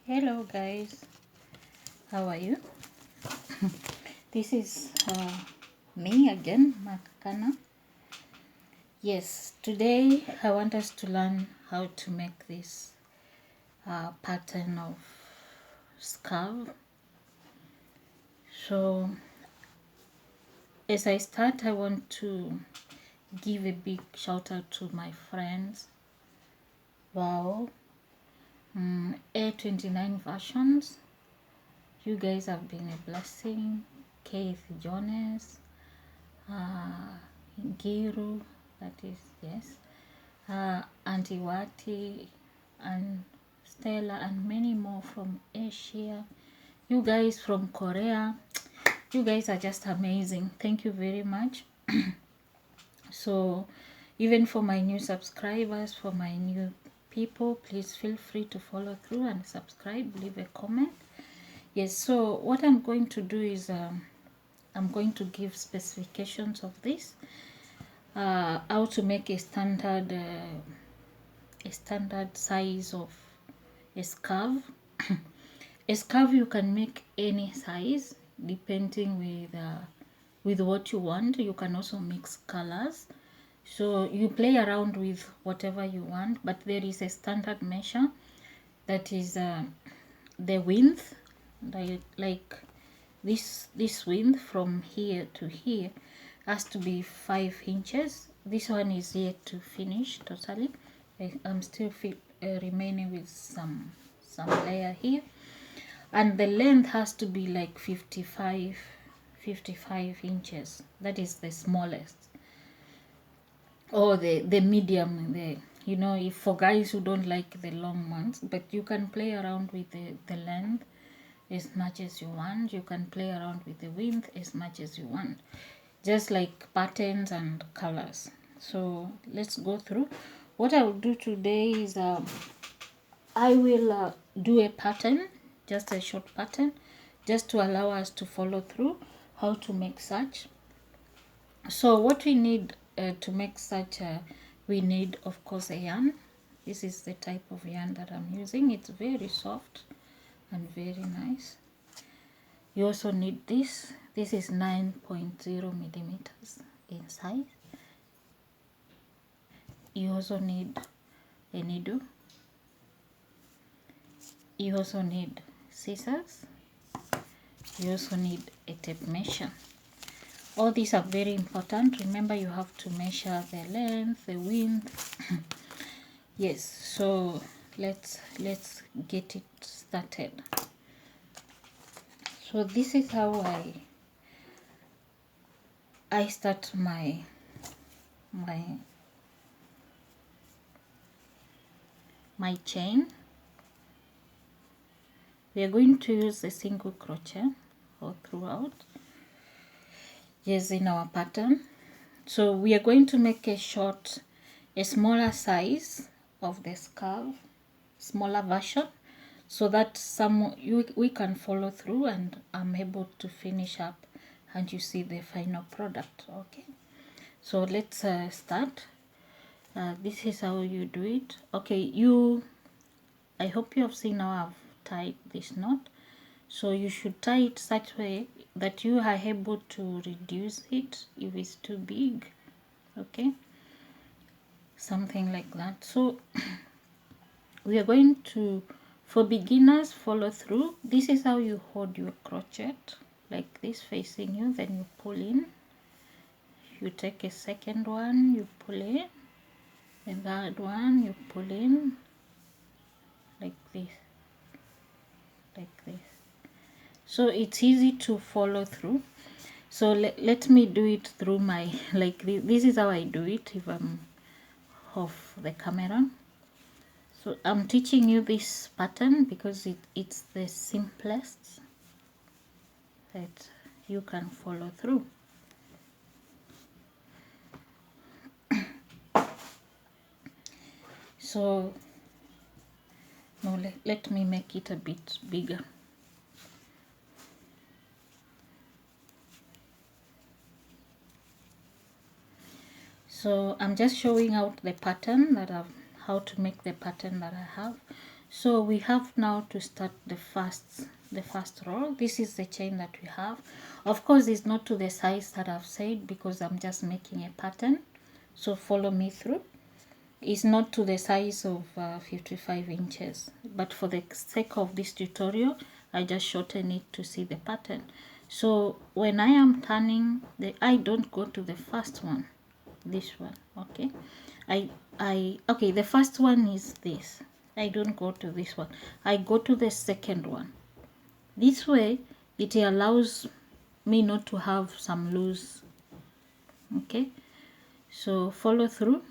Hello guys, how are you? This is me again, Makana. Yes, today I want us to learn how to make this pattern of scarf. So as I start, I want to give a big shout out to my friends. Wow, A29 versions. You guys have been a blessing. Keith Jones, Giru, that is, yes, Auntie Wati, and Stella, and many more from Asia. You guys from Korea, you guys are just amazing. Thank you very much. So, even for my new subscribers, for my new people, please feel free to follow through and subscribe, leave a comment. Yes, so what I'm going to do is I'm going to give specifications of this, how to make a standard size of a scarf. A scarf you can make any size depending with what you want. You can also mix colors, so you play around with whatever you want, but there is a standard measure that is the width, like this width from here to here has to be 5 inches. This one is yet to finish totally. I'm still remaining with some layer here, and the length has to be like 55 inches. That is the smallest, or the medium, the if for guys who don't like the long ones. But you can play around with the length as much as you want. You can play around with the width as much as you want, just like patterns and colors. So let's go through. What I will do today is I will do a pattern, just a short pattern, just to allow us to follow through how to make such. So what we need to make such we need, of course, a yarn. This is the type of yarn that I'm using. It's very soft and very nice. You also need this. This is 9.0 millimeters in size. You also need a needle. You also need scissors. You also need a tape measure. All these are very important. Remember, you have to measure the length, the width. Yes, so let's get it started. So this is how I start my chain. We are going to use a single crochet all throughout, yes, in our pattern. So we are going to make a smaller size of the scarf, smaller version, so that we can follow through and I'm able to finish up and you see the final product. Okay, so let's start. This is how you do it. Okay, I hope you have seen how I've tied this knot. So you should tie it such way that you are able to reduce it if it's too big. Okay, something like that. So we are going to, for beginners, follow through. This is how you hold your crochet, like this, facing you. Then you pull in. You take a second one, you pull in. The third one, you pull in, like this, like this. So it's easy to follow through. So let me do it through my, like this is how I do it if I'm off the camera. So I'm teaching you this pattern because it's the simplest that you can follow through. So now let me make it a bit bigger. So I'm just showing out the pattern that how to make the pattern that I have. So we have now to start the first row. This is the chain that we have. Of course, it's not to the size that I've said because I'm just making a pattern. So follow me through. It's not to the size of 55 inches, but for the sake of this tutorial, I just shorten it to see the pattern. So when I am turning, I don't go to the first one, this one, okay? Okay, the first one is this. I don't go to this one. I go to the second one. This way, it allows me not to have some loose, okay? So follow through.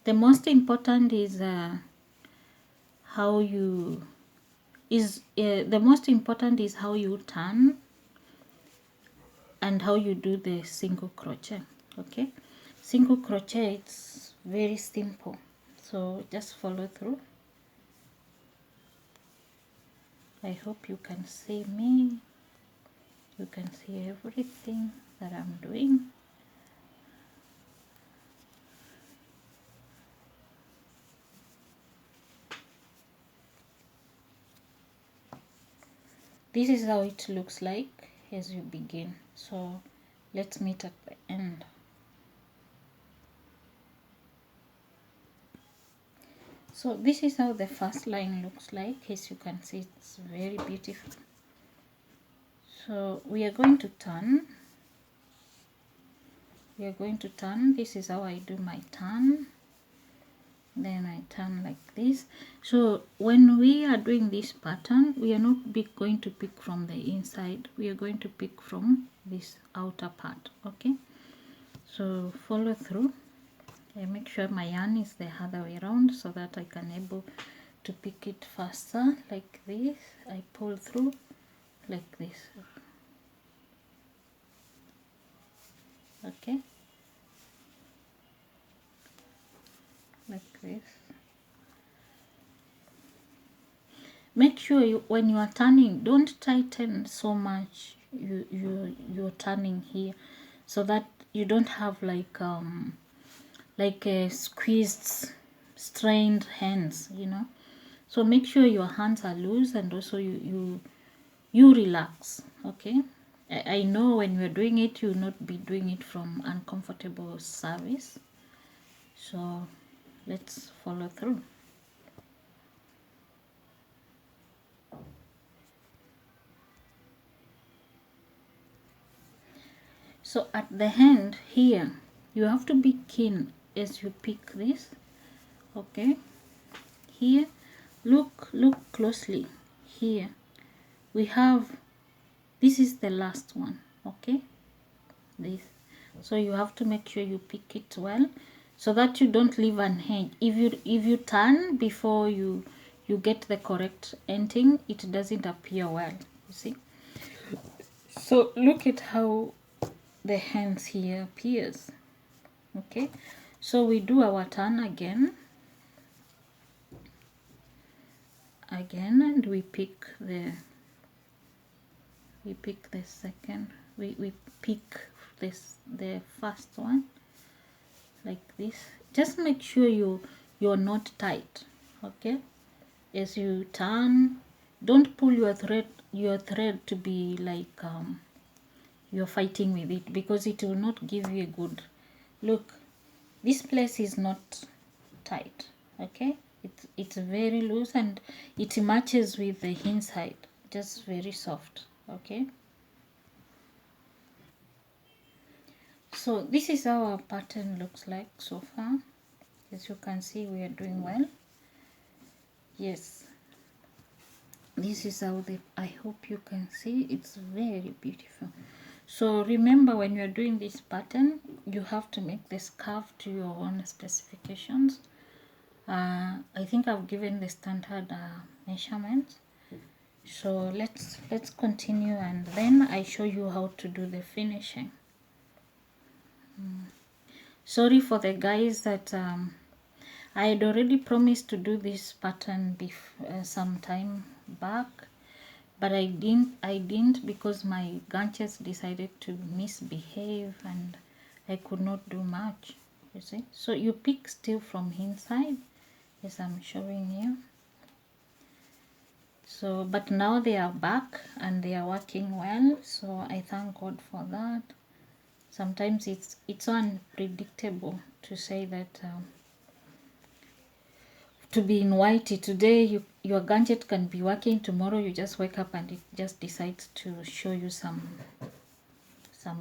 The most important is how you the most important is how you turn and how you do the single crochet. Okay, single crochet, it's very simple, so just follow through. I hope you can see me, you can see everything that I'm doing. This is how it looks like as you begin. So let's meet at the end. So this is how the first line looks like. As you can see, it's very beautiful. So we are going to turn. This is how I do my turn. Then I turn like this. So when we are doing this pattern, we are not going to pick from the inside, we are going to pick from this outer part. Okay, so follow through. I make sure my yarn is the other way around so that I can able to pick it faster. Like this, I pull through like this. Okay, like this. Make sure when you are turning, don't tighten so much. You're turning here, so that you don't have like a squeezed, strained hands. You know. So make sure your hands are loose and also you relax. Okay. I know when you're doing it, you'll not be doing it from uncomfortable service. So let's follow through. So at the end here, you have to be keen as you pick this. Okay, here, look closely. Here we have, this is the last one. Okay, this. So you have to make sure you pick it well, so that you don't leave an edge. If you turn before you get the correct ending, it doesn't appear well. You see. So look at how the hands here appears. Okay, so we do our turn again and we pick the second, we pick the first one like this. Just make sure you're not tight. Okay, as you turn, don't pull your thread to be like you're fighting with it, because it will not give you a good look. This place is not tight. Okay, it's very loose and it matches with the inside, just very soft. Okay, so this is how our pattern looks like so far. As you can see, we are doing well. Yes, this is how I hope you can see, it's very beautiful. So remember, when you're doing this pattern, you have to make this curve to your own specifications. I think I've given the standard measurements. So let's continue, and then I show you how to do the finishing. Sorry for the guys that I had already promised to do this pattern some time back, but I didn't because my ganches decided to misbehave and I could not do much. You see, so you pick still from inside as I'm showing you. So but now they are back and they are working well, so I thank God for that. Sometimes it's unpredictable to say that to be in whitey today, your gadget can be working, tomorrow you just wake up and it just decides to show you some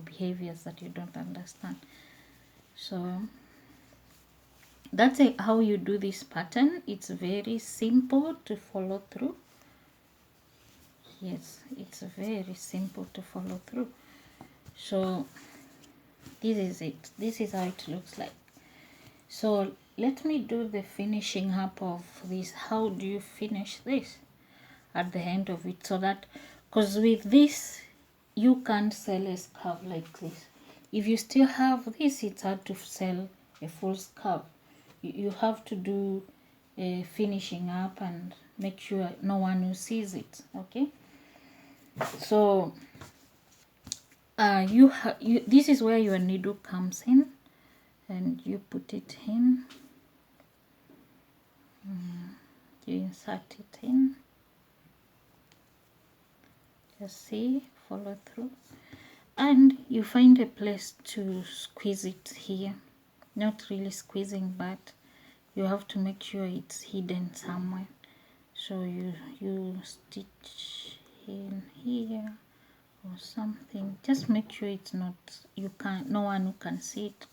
behaviors that you don't understand. So that's how you do this pattern. It's very simple to follow through. Yes, it's very simple to follow through. So this is it. This is how it looks like. So let me do the finishing up of this. How do you finish this at the end of it? So that, because with this you can't sell a scarf like this. If you still have this, it's hard to sell a full scarf. You have to do a finishing up and make sure no one who sees it. Okay, so this is where your needle comes in, and you put it in, you insert it in, just see, follow through, and you find a place to squeeze it here. Not really squeezing, but you have to make sure it's hidden somewhere. So you stitch in here or something. Just make sure it's not, no one who can see it.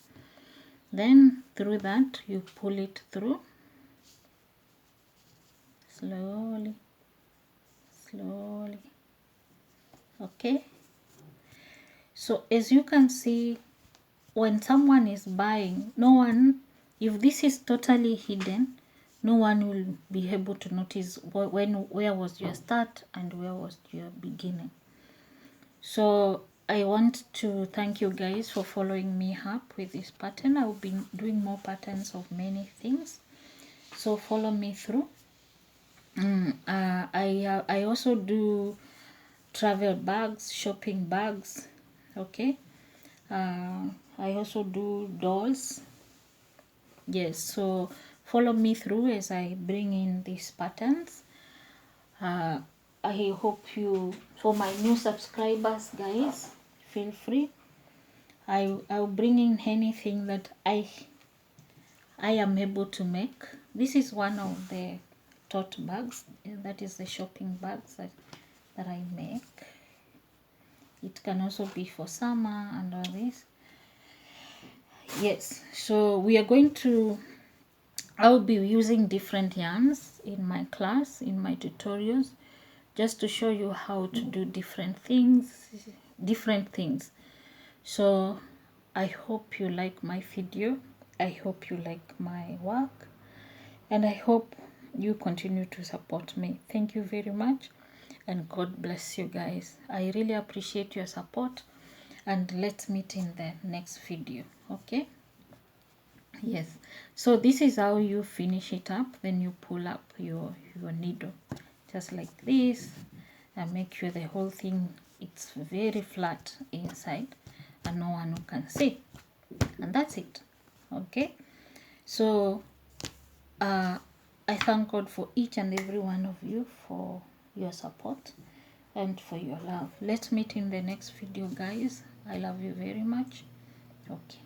Then through that you pull it through slowly, slowly. Okay, so as you can see, when someone is buying, no one, if this is totally hidden, no one will be able to notice where was your start and where was your beginning. So I want to thank you guys for following me up with this pattern. I will be doing more patterns of many things, so follow me through. I also do travel bags, shopping bags. Okay, I also do dolls. Yes, so follow me through as I bring in these patterns. I hope you, for my new subscribers, guys, feel free. I'll bring in anything that I am able to make. This is one of the tote bags. That is the shopping bags that I make. It can also be for summer and all this. Yes, so we are going to, I'll be using different yarns in my class, in my tutorials, just to show you how to do different things. So I hope you like my video. I hope you like my work, and I hope you continue to support me. Thank you very much, and God bless you guys. I really appreciate your support, and let's meet in the next video. Okay, yes, so this is how you finish it up. Then you pull up your needle just like this, and make sure the whole thing, it's very flat inside and no one who can see, and that's it. Okay, so I thank God for each and every one of you for your support and for your love. Let's meet in the next video, guys. I love you very much. Okay.